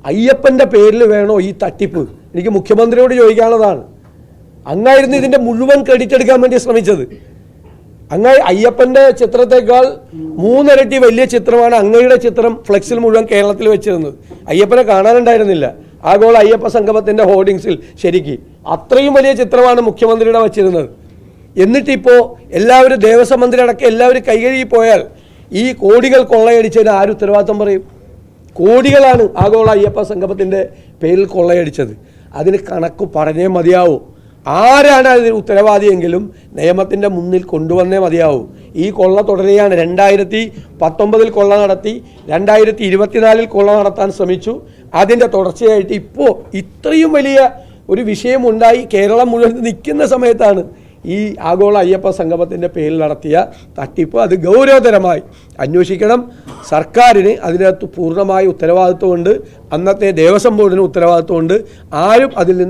അയ്യപ്പൻ്റെ പേരിൽ വേണോ ഈ തട്ടിപ്പ്? എനിക്ക് മുഖ്യമന്ത്രിയോട് ചോദിക്കാനുള്ളതാണ്. അങ്ങായിരുന്നു ഇതിൻ്റെ മുഴുവൻ ക്രെഡിറ്റ് എടുക്കാൻ വേണ്ടി ശ്രമിച്ചത്. അയ്യപ്പൻ്റെ ചിത്രത്തേക്കാൾ 3 ഇരട്ടി വലിയ ചിത്രമാണ് അങ്ങയുടെ ചിത്രം ഫ്ലെക്സിൽ മുഴുവൻ കേരളത്തിൽ വെച്ചിരുന്നത്. അയ്യപ്പനെ കാണാനുണ്ടായിരുന്നില്ല ആഗോള അയ്യപ്പ സംഗമത്തിൻ്റെ ഹോർഡിങ്സിൽ. ശരിക്ക് അത്രയും വലിയ ചിത്രമാണ് മുഖ്യമന്ത്രിയുടെ വച്ചിരുന്നത്. എന്നിട്ടിപ്പോൾ എല്ലാവരും, ദേവസ്വം മന്ത്രി അടക്കം എല്ലാവരും കൈകഴുകി പോയാൽ ഈ കോടികൾ കൊള്ളയടിച്ചതിന് ആര് ഉത്തരവാദിത്വം പറയും? കോടികളാണ് ആഗോള അയ്യപ്പ സംഗമത്തിൻ്റെ പേരിൽ കൊള്ളയടിച്ചത്. അതിന് കണക്ക് പറഞ്ഞേ മതിയാവൂ. ആരാണ് അതിന് ഉത്തരവാദിയെങ്കിലും നിയമത്തിൻ്റെ മുന്നിൽ കൊണ്ടുവന്നേ മതിയാവൂ. ഈ കൊള്ള തുടരുകയാണ്. 2019 കൊള്ള നടത്തി, 2024 കൊള്ള നടത്താൻ ശ്രമിച്ചു. അതിൻ്റെ തുടർച്ചയായിട്ട് ഇപ്പോൾ ഇത്രയും വലിയ ഒരു വിഷയമുണ്ടായി കേരളം മുഴുവൻ നിൽക്കുന്ന സമയത്താണ് ഈ ആഗോള അയ്യപ്പ സംഗമത്തിൻ്റെ പേരിൽ നടത്തിയ തട്ടിപ്പ്. അത് ഗൗരവതരമായി അന്വേഷിക്കണം. സർക്കാരിന് അതിനകത്ത് പൂർണ്ണമായ ഉത്തരവാദിത്വമുണ്ട്. അന്നത്തെ ദേവസ്വം ബോർഡിന് ഉത്തരവാദിത്വമുണ്ട്. ആരും അതിൽ നിന്ന്